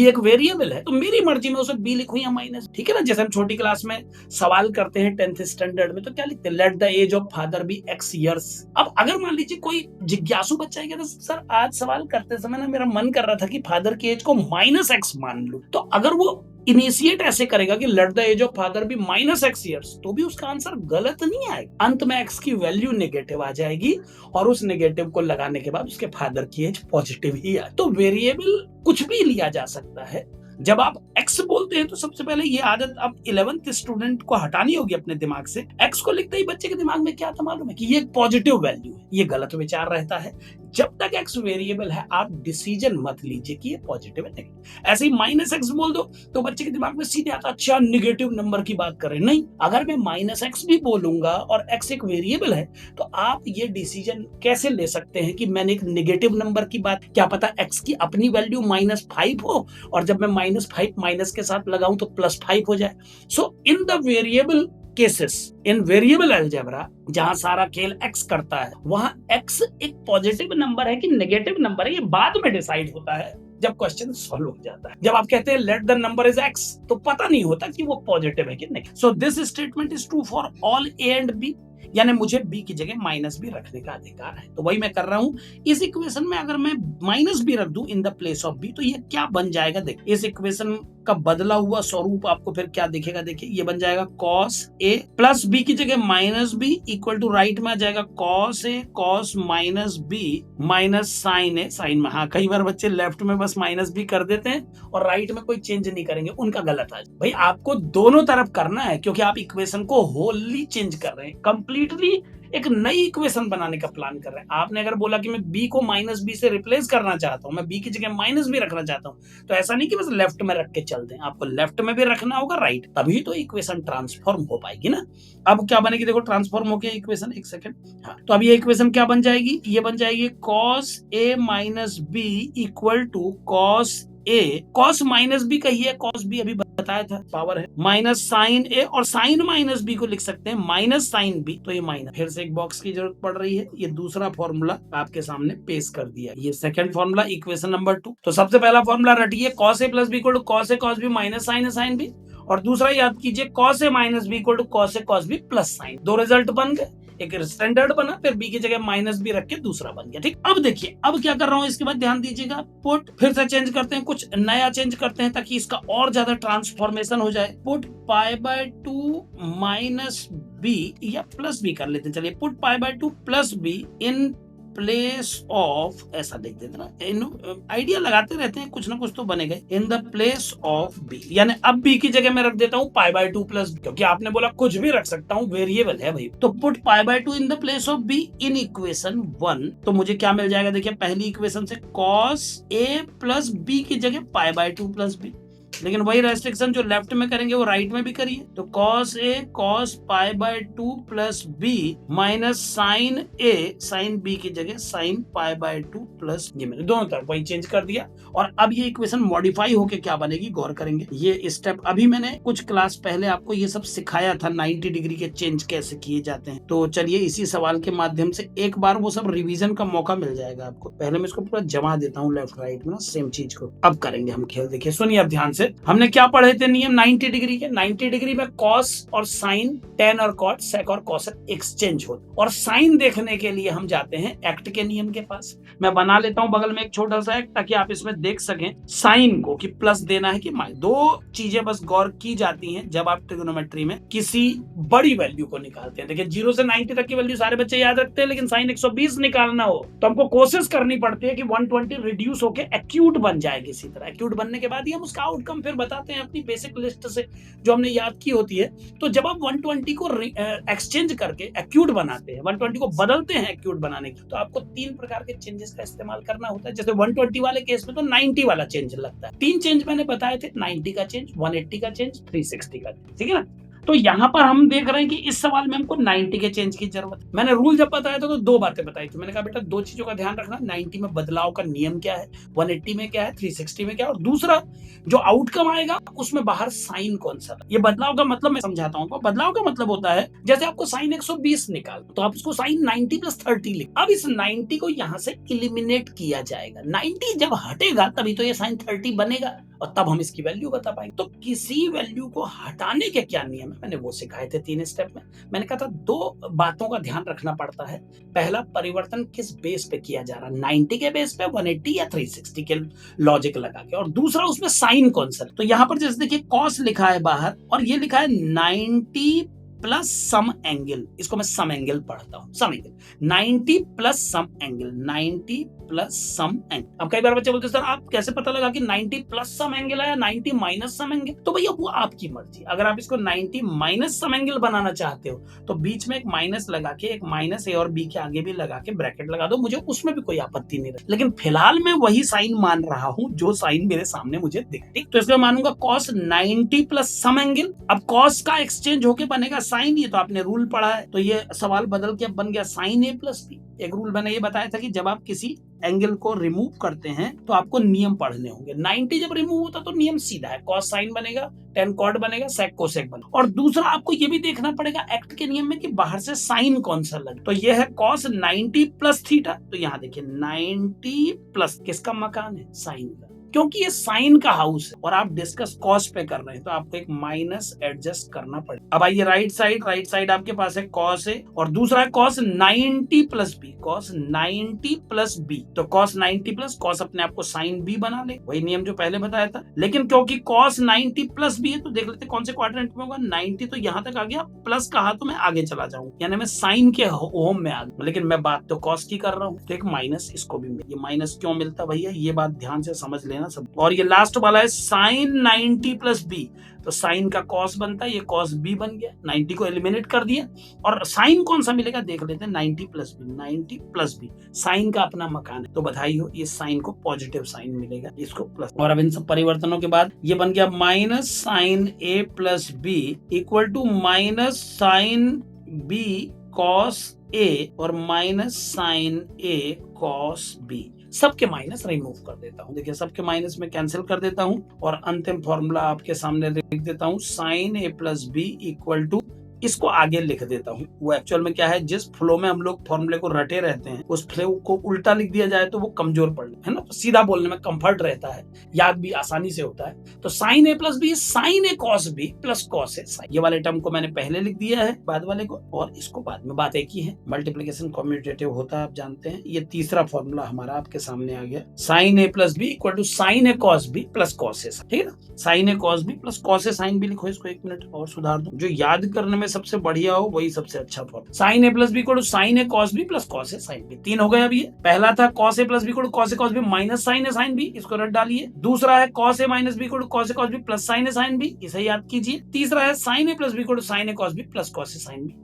एक वेरिएबल है, तो मेरी मर्जी में उसे बी लिखूं या माइनस। ठीक है ना, जैसे हम छोटी क्लास में सवाल करते हैं 10th स्टैंडर्ड में, तो क्या लिखते हैं? Let the age of father be x years। अब अगर मान लीजिए कोई जिज्ञासु बच्चा है, तो सर आज सवाल करते समय ना मेरा मन कर रहा था कि फादर की एज को -x मान लूं, तो अगर वो इनिशिएट ऐसे करेगा कि let the age of father be -x years, तो भी उसका आंसर गलत नहीं आएगा। अंत में x की वैल्यू नेगेटिव आ जाएगी और उस नेगेटिव को लगाने के बाद उसके फादर की एज पॉजिटिव ही आए। तो वेरिएबल कुछ भी लिया जा सकता है। जब आप x बोलते हैं तो सबसे पहले ये आदत आप 11th स्टूडेंट को हटानी होगी अपने दिमाग से। x को लिखते ही बच्चे के दिमाग में क्या था मालूम है? कि ये पॉजिटिव वैल्यू है। ये गलत विचार रहता है। जब तक x वेरिएबल है आप डिसीजन मत लीजिए कि ये पॉजिटिव है नेगेटिव। ऐसे ही -x बोल दो तो बच्चे के दिमाग में सीधे आता अच्छा नेगेटिव नंबर की बात कर रहे हैं। नहीं, अगर मैं -x भी बोलूंगा और x एक वेरिएबल है, तो आप ये डिसीजन कैसे ले सकते हैं कि मैंने एक नेगेटिव नंबर की बात, क्या पता x की अपनी वैल्यू -5 हो और जब मैं -5 माइनस के साथ लगाऊं तो +5 हो जाए। So in the variable cases, in variable algebra, जहां सारा खेल x करता है, वहां x एक पॉजिटिव नंबर है कि नेगेटिव नंबर है, ये बाद में डिसाइड होता है जब क्वेश्चन सॉल्व हो जाता है। जब आप कहते हैं let the number is x, तो पता नहीं होता कि वो पॉजिटिव है कि negative. So this statement is true for all a and b, यानी मुझे b की जगह -b रखने का अधिकार है। तो वही मैं कर रहा हूं। इस इक्वेशन में अगर मैं -b रख दूं इन द प्लेस ऑफ b, तो ये क्या बन जाएगा? देखिए इस इक्वेशन का बदला हुआ स्वरूप आपको फिर क्या दिखेगा? देखिए ये बन जाएगा cos a प्लस b की जगह -b इक्वल टू राइट में आ जाएगा cos a cos -b minus sin a sin में। हाँ, कई बार बच्चे लेफ्ट में बस -b कर देते हैं और राइट में कोई चेंज नहीं करेंगे, उनका गलत है। भाई आपको दोनों तरफ करना है, क्योंकि आप इक्वेशन को होली चेंज कर रहे हैं, कंप्लीटली एक नई इक्वेशन बनाने का प्लान कर रहे हैं। आपने अगर बोला कि मैं b को -b से रिप्लेस करना चाहता हूं, मैं b की जगह -b रखना चाहता हूं, तो ऐसा नहीं कि बस लेफ्ट में रख के चल दें, आपको लेफ्ट में भी रखना होगा, राइट, तभी तो इक्वेशन ट्रांसफॉर्म हो पाएगी ना। अब क्या बनेगी? देखो ट्रांसफॉर्म हो गया इक्वेशन, एक सेकंड। हाँ, तो अब ये इक्वेशन क्या बन जाएगी? ये बन जाएगी cos a -b equal to cos a cos -b कहिए, cos b अभी बताया था पावर है, माइनस sin a, और sin -b को लिख सकते हैं माइनस sin b। तो ये माइनस, फिर से एक बॉक्स की जरूरत पड़ रही है। ये दूसरा फॉर्मूला आपके सामने पेश कर दिया, ये सेकंड फॉर्मूला इक्वेशन नंबर 2। तो सबसे पहला फॉर्मूला रटिए cos a plus b equal to cos a cos b minus sin a sin b, और दूसरा याद कीजिए cos a -b equal to cos a cos b plus sin। दो रिजल्ट बन गए, एक स्टैंडर्ड बना, फिर b की जगह -b रख के दूसरा बन गया। ठीक, अब देखिए अब क्या कर रहा हूं, इसके बाद ध्यान दीजिएगा। पुट फिर से चेंज करते हैं, कुछ नया चेंज करते हैं ताकि इसका और ज्यादा ट्रांसफॉर्मेशन हो जाए। पुट π/2 -b या प्लस b कर लेते हैं। चलिए put π/2 plus b in place of, ऐसा देख देते ना, आइडिया लगाते रहते हैं, कुछ ना कुछ तो बनेगा। In the place of B, यानी अब बी की जगह मैं रख देता हूँ π/2 प्लस, क्योंकि आपने बोला कुछ भी रख सकता हूँ, वेरिएबल है भाई। तो put π/2 in the place of B in equation 1, तो मुझे क्या मिल जाएगा? देखिए पहली इक्वेशन से cos a प्लस b की जगह π/2 प्लस b, लेकिन वही रेस्ट्रिक्शन जो लेफ्ट में करेंगे वो राइट में भी करिए। तो cos a cos pi by 2 plus B minus sine a sine b की जगह साइन पाई बाय 2 प्लस, ये मैंने दोनों तरफ वही चेंज कर दिया। और अब ये इक्वेशन मॉडिफाई होके क्या बनेगी गौर करेंगे। ये स्टेप अभी मैंने कुछ क्लास पहले आपको ये सब सिखाया था, 90 डिग्री के चेंज कैसे किए जाते हैं। तो चलिए इसी सवाल के माध्यम से एक बार वो सब रिवीजन का मौका मिल जाएगा आपको। पहले मैं इसको पूरा जमा देता हूँ लेफ्ट राइट में ना सेम चीज को। अब करेंगे हम खेल, देखिए सुनिए अब ध्यान से। हमने क्या पढ़े थे नियम 90 डिग्री के। 90 डिग्री में कॉस और साइन, टेन और कॉट, सेक और कॉसेक एक्सचेंज होते, और साइन देखने के लिए हम जाते हैं एक्ट के नियम के पास। मैं बना लेता हूं बगल में एक छोटा सा एक्ट ताकि आप इसमें देख सकें साइन को कि प्लस देना है कि माइनस। दो चीजें बस गौर की जाती हैं जब आप ट्रिग्नोमेट्री में किसी बड़ी वैल्यू को निकालते हैं। देखिए 0 से 90 तक की वैल्यू सारे बच्चे याद रखते हैं, लेकिन साइन 120 निकालना हो तो हमको कोशिश करनी पड़ती है कि 120 रिड्यूस होके एक्यूट बन जाए किसी तरह। एक्यूट बनने के बाद ही हम उसका आउटकम फिर बताते हैं अपनी बेसिक लिस्ट से जो हमने याद की होती है। तो जब आप 120 को एक्सचेंज करके एक्यूट बनाते हैं, 120 को बदलते हैं एक्यूट बनाने की, तो आपको 3 प्रकार के चेंजेस का इस्तेमाल करना होता है। जैसे 120 वाले केस में तो 90 वाला चेंज लगता है। 3 चेंज मैंने बताए थे, 90 का चेंज, 180 का चेंज, 360 का चेंज, ठीक है ना। तो यहाँ पर हम देख रहे हैं कि इस सवाल में हमको 90 के चेंज की जरूरत है। मैंने रूल जब बताया था तो 2 बातें बताई थी। मैंने कहा बेटा 2 चीजों का ध्यान रखना, 90 में बदलाव का नियम क्या है, 180 में क्या है, 360 में क्या है, और दूसरा जो आउटकम आएगा उसमें बाहर साइन कौन सा। ये बदलाव का मतलब मैं समझाता हूँ। बदलाव का मतलब होता है जैसे आपको साइन 120 निकाल तो आप उसको साइन 90 प्लस 30 लिख। अब इस 90 को यहाँ से इलिमिनेट किया जाएगा। 90 जब हटेगा तभी तो ये साइन 30 बनेगा और तब हम इसकी वैल्यू बता पाएंगे। तो किसी वैल्यू को हटाने के क्या नियम है मैंने वो सिखाए थे 3 स्टेप में। मैंने कहा था 2 बातों का ध्यान रखना पड़ता है। पहला, परिवर्तन किस बेस पे किया जा रहा है, 90 के बेस पे, 180 या 360 के लॉजिक लगा के, और दूसरा उसमें साइन कौन सा। तो यहाँ पर जैसे देखिए कॉस लिखा है बाहर और ये लिखा है 90 प्लस सम एंगल। इसको मैं सम एंगल पढ़ता हूं, some angle 90 plus some angle, 90 plus some angle. अब कई बार बच्चे बोलते सर आप कैसे पता लगा कि 90 प्लस सम एंगल है या 90 माइनस सम एंगल। तो भैया वो आपकी मर्जी। अगर आप इसको 90 माइनस सम एंगल बनाना चाहते हो तो बीच में एक माइनस लगा के, एक माइनस ए और बी के आगे भी लगा के ब्रैकेट लगा दो, मुझे उसमें भी कोई आपत्ति नहीं रही। लेकिन फिलहाल मैं वही साइन मान रहा हूं जो साइन मेरे सामने मुझे दिखती, तो इसमें मानूंगा cos 90 प्लस सम एंगल। अब cos का एक्सचेंज होके बनेगा साइन, ये तो आपने रूल पढ़ा है। तो ये सवाल बदल के अब बन गया साइन ए प्लस बी। एक रूल मैंने ये बताया था कि जब आप किसी एंगल को रिमूव करते हैं तो आपको नियम पढ़ने होंगे। 90 जब रिमूव होता तो नियम सीधा है, cos साइन बनेगा, tan cot बनेगा, sec कोसेक बनेगा। और दूसरा आपको ये भी देखना पड़ेगा एक्ट के नियम में कि बाहर से साइन कौन सा लगे। तो ये है cos 90 प्लस थीटा। तो यहाँ देखिए 90 प्लस किसका मकान है, साइन का, क्योंकि ये साइन का हाउस है और आप डिस्कस कॉस पे कर रहे हैं तो आपको एक माइनस एडजस्ट करना पड़ेगा। अब आइए राइट साइड आपके पास है कॉस है और दूसरा है cos 90 plus B, cos 90 plus B. तो cos 90 प्लस cos अपने आप को साइन बी बना ले, वही नियम जो पहले बताया था। लेकिन क्योंकि cos 90 प्लस बी है तो देख लेते कौन से क्वाड्रेंट में होगा। 90 तो यहाँ तक आ गया, प्लस कहा तो मैं आगे चला जाऊंगा, यानी मैं साइन के होम में आ गया, लेकिन मैं बात तो cos की कर रहा हूँ। तो एक माइनस इसको भी, ये माइनस क्यों मिलता भैया, ये बात ध्यान से समझ लेना सब। और ये लास्ट वाला है साइन 90 प्लस बी। तो साइन का cos बनता है, ये cos b बन गया, 90 को एलिमिनेट कर दिया। और साइन कौन सा मिलेगा देख लेते हैं, 90 plus B, 90 plus B sine का अपना मकान है। तो बधाई हो, ये साइन को पॉजिटिव साइन मिलेगा, इसको प्लस। और अब इन सब परिवर्तनों के बाद ये बन गया minus sine a plus B equal to minus sine b cos a और minus sine a cos b। सबके माइनस रिमूव कर देता हूं। देखिए सबके माइनस में कैंसिल कर देता हूं और अंतिम फॉर्मूला आपके सामने लिख देता हूं, sine A plus B equal to, इसको आगे लिख देता हूं। वो एक्चुअल में क्या है, जिस फ्लो में हम लोग फॉर्मूले को रटे रहते हैं उस फ्लो को उल्टा लिख दिया जाए तो वो कमजोर पड़ है ना, तो सीधा बोलने में कंफर्ट रहता है, याद भी आसानी से होता है। तो sign A plus B sign A cos B plus cos A sign. ये वाले टर्म को मैंने पहले लिख दिया है, बाद वाले को, और इसको बाद में। बात एक ही है, मल्टीप्लीकेशन कम्यूटेटिव होता है, आप जानते हैं। ये तीसरा फॉर्मूला हमारा आपके सामने आ गया, sine A plus B equal to sine A cos B plus cos A, ठीक है ना। Sine A cos B plus cos A sine B लिखो, इसको 1 मिनट और सुधार दो। जो याद करने में सबसे बढ़िया हो वही सबसे अच्छा formula. Sign A plus B को sign A cos B plus cos A sine B. 3 हो गए अभी। पहला था कॉस ए प्लस बी को cos A cos B minus sign A sine B, इसको रट डालिए। दूसरा है कॉस ए माइनस बी को cos A cos B plus sign A sine B, इसे याद कीजिए। तीसरा है साइन ए प्लस बी को sign A cos B plus cos A sine B,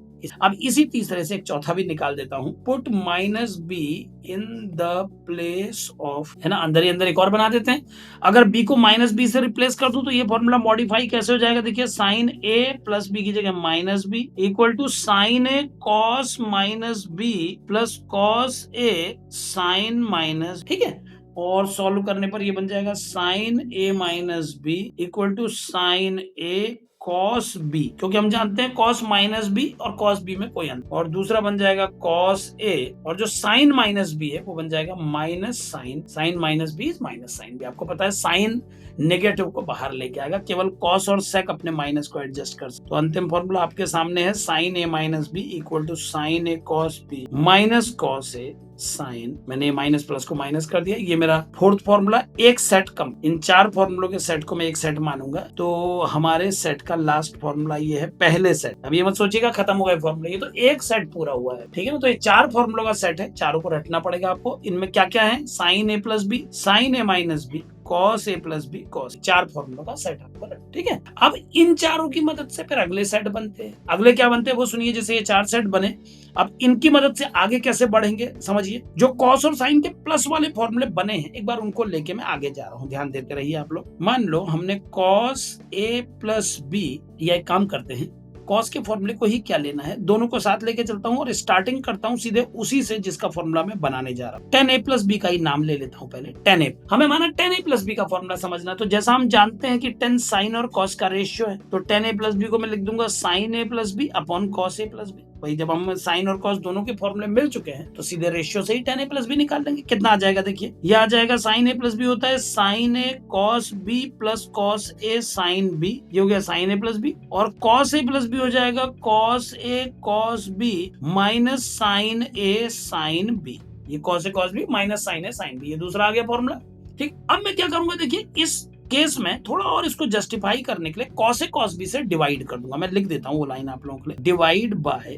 अब इसी तीसरे से एक चौथा भी निकाल देता हूं, put minus B in the place of, है ना, अंदर ही अंदर एक और बना देते हैं। अगर बी को माइनस बी से रिप्लेस कर दूं तो ये फॉर्मूला मॉडिफाई कैसे हो जाएगा, देखिए साइन ए प्लस बी की जगह minus B equal to sine A cos minus B plus cos A sine minus, ठीक है। और सॉल्व करने पर ये बन जाएगा sine A minus B equal to sine A cos B, क्योंकि हम जानते हैं कॉस माइनस बी और कॉस बी में कोई अंतर, और दूसरा बन जाएगा कॉस ए, और जो साइन माइनस बी है वो बन जाएगा minus sine, sine minus B is minus sine B. आपको पता है साइन नेगेटिव को बाहर लेके आएगा, केवल कॉस और सेक अपने माइनस को एडजस्ट कर सकते। तो अंतिम फॉर्मूला आपके सामने है sine A minus B equal to sine A cos B minus cos A sine, मैंने माइनस प्लस को माइनस कर दिया। ये मेरा फोर्थ फॉर्मूला, एक सेट कम, इन चार फॉर्मूलों के सेट को मैं एक सेट मानूंगा। तो हमारे सेट का लास्ट फॉर्मूला ये है पहले सेट। अब ये मत सोचिएगा खत्म हो गए फॉर्मूला, ये तो एक सेट पूरा हुआ है, ठीक है ना। तो ये चार फॉर्मूलों का सेट है, चारों को रटना पड़ेगा आपको। इनमें क्या क्या है, sine A plus B, sign A minus B, cos A plus B, cos, चार फॉर्मूलों का सेट आपको, ठीक है। अब इन चारों की मदद से फिर अगले सेट बनते हैं। अगले क्या बनते हैं वो सुनिए, जैसे ये चार सेट बने, अब इनकी मदद से आगे कैसे बढ़ेंगे समझिए। जो कॉस और साइन के प्लस वाले फॉर्मूले बने हैं, एक बार उनको लेके मैं आगे जा रहा हूं, ध्यान देते रहिए आप लोग। मान लो हमने कॉस ए प्लस बी, या एक काम करते हैं, कॉस के फॉर्मूले को ही क्या लेना है, दोनों को साथ लेके चलता हूं और स्टार्टिंग करता हूं सीधे उसी से जिसका फॉर्मूला मैं बनाने जा रहा हूं। tan a प्लस बी का ही नाम ले लेता हूं पहले, tan a। हमें माना tan a प्लस बी का फॉर्मूला समझना, तो जैसा हम जानते हैं कि tan साइन और कॉस का रेशियो है, तो tan a प्लस बी को मैं लिख दूंगा sine a plus B upon cos a plus B. वही जब हम साइन और कॉस दोनों के फॉर्मूले मिल चुके हैं तो सीधे रेशियो से ही tan a प्लस बी निकाल लेंगे। कितना आ जाएगा देखिए, ये आ जाएगा साइन a प्लस बी होता है sine a cos b plus cos a sine b, ये हो गया साइन a प्लस बी, और कॉस a प्लस बी हो जाएगा cos a cos b minus sine a sine b। ये cos a cos b minus sine a sine b, ये दूसरा आ गया फॉर्मूला, ठीक। अब मैं क्या करूंगा देखिए, इस केस में थोड़ा और इसको जस्टिफाई करने के लिए कॉस ए कॉस बी से डिवाइड कर दूंगा। मैं लिख देता हूं वो लाइन आप लोगों के लिए,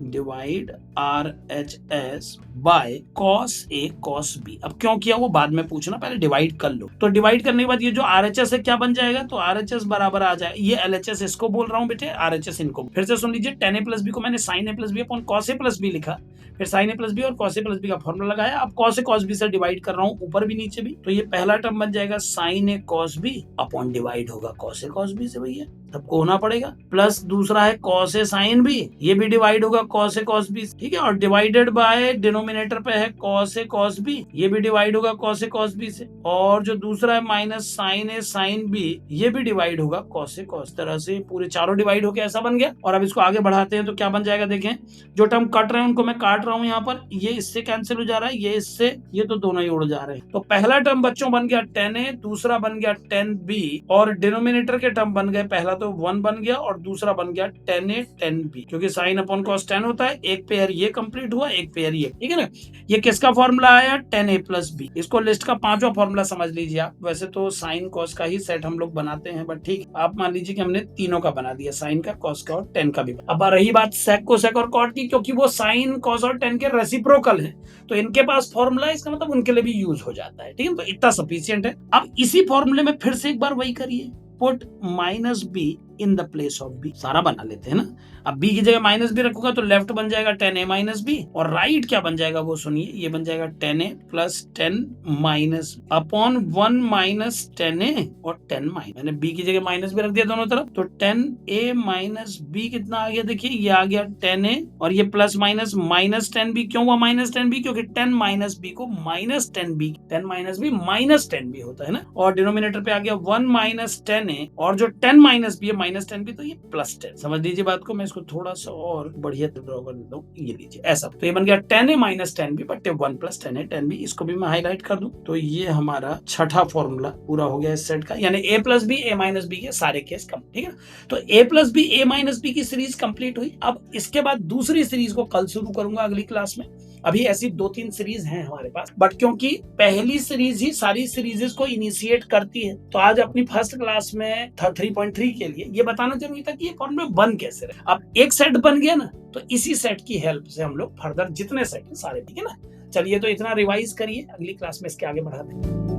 divide R H S by cos A cos B. अब क्यों किया वो बाद में पूछना, पहले डिवाइड कर लो। तो डिवाइड करने के बाद ये जो आर एच एस है क्या बन जाएगा, तो आर एच एस बराबर आ जाए, ये एल एच एस इसको बोल रहा हूँ बेटे, आर एच एस इनको। फिर से सुन लीजिए, tan a प्लस बी को मैंने sign A plus B upon cos A plus B लिखा, फिर साइन ए प्लस बी और कॉस ए प्लस बी का फॉर्मूला लगाया। अब कॉस ए कॉस बी से डिवाइड कर रहा हूँ ऊपर भी नीचे भी, तो ये पहला टर्म बन जाएगा sine A cos B upon divide होगा कॉस ए कॉस बी से, भैया सबको होना पड़ेगा, प्लस दूसरा है कॉस ए साइन बी, ये भी डिवाइड होगा कॉस ए कॉस बी, ठीक है, और डिवाइडेड बाय डिनोमिनेटर पे है कॉस ए कॉस बी, ये भी डिवाइड होगा कॉस ए कॉस बी से, और जो दूसरा है minus sign A sine B, ये भी डिवाइड होगा कॉस ए कॉस। तरह से पूरे चारों डिवाइड होके ऐसा बन गया। और अब इसको आगे बढ़ाते हैं तो क्या बन जाएगा, देखें जो टर्म कट रहे हैं उनको मैं काट रहा हूं यहाँ पर, ये इससे कैंसिल हो जा रहा है, ये इससे, ये तो दोनों ही उड़ जा रहे हैं। तो पहला टर्म बच्चों बन गया tan a, दूसरा बन गया tan b, और डिनोमिनेटर के टर्म बन गए, पहला तो 1 बन गया और दूसरा बन गया tan a tan b, क्योंकि साइन अपॉन कॉस tan होता है। एक पेयर ये कंप्लीट हुआ, एक पेयर ये, ठीक है ना। ये किसका फॉर्मूला आया, tan a प्लस b। इसको लिस्ट का पांचवा फॉर्मूला समझ लीजिए आप। वैसे तो साइन कॉस का ही सेट हम लोग बनाते हैं, बट ठीक, आप मान लीजिए कि हमने तीनों का बना दिया, साइन का, कॉस का और tan का भी। अब रही बात सेक को सेक और कॉट की, क्योंकि वो साइन कॉस और tan के रेसिप्रोकल है, तो इनके पास फॉर्मूला, इसका मतलब उनके लिए भी यूज हो जाता है, ठीक है। तो इतना सफिशिएंट है। अब इसी फॉर्मूले में फिर से एक बार वही करिए, put minus B in the place of B, सारा बना लेते हैं ना। अब बी की जगह माइनस बी रखूंगा तो लेफ्ट बन जाएगा tan a माइनस बी, और राइट क्या बन जाएगा वो सुनिए, ये बन जाएगा tan a plus tan minus upon 1 minus tan a और tan माइनस, मैंने बी की जगह माइनस भी रख दिया दोनों तरफ, तो tan a माइनस बी कितना आ गया देखिए, ये आ गया tan a, और ये plus minus minus tan b। क्यों हुआ माइनस tan b, क्योंकि tan माइनस b को minus tan b, tan minus b minus tan b होता है ना, और डिनोमिनेटर पे आ गया 1 माइनस tan a, और जो tan माइनस b है माइनस tan b, तो ये प्लस 10। समझ लीजिए बात को, मैं इसको थोड़ा सा और बढ़िया ड्रॉ कर देता हूँ, ये लीजिए ऐसा। तो ये बन गया tan a minus tan b बटे 1 plus tan a tan b। इसको भी मैं हाईलाइट कर दूं तो ये हमारा छठा फॉर्मूला पूरा हो गया इस सेट का, यानी a plus B a minus B के सारे केस कम, ठीक है। तो a plus B a minus B की सीरीज कंप्लीट हुई। अब इसके बाद दूसरी सीरीज को कल शुरू करूंगा अगली क्लास में। अभी ऐसी 2-3 सीरीज हैं हमारे पास, बट क्योंकि पहली सीरीज ही सारी सीरीजेस को इनिशिएट करती है, तो आज अपनी फर्स्ट क्लास में 3.3 के लिए ये बताना जरूरी था कि ये फॉर्मूला बन कैसे रहे। अब एक सेट बन गया ना, तो इसी सेट की हेल्प से हम लोग फर्दर जितने सेट हैं सारे, ठीक है ना। चलिए तो इतना रिवाइज करिए, अगली क्लास में इसके आगे बढ़ाते हैं।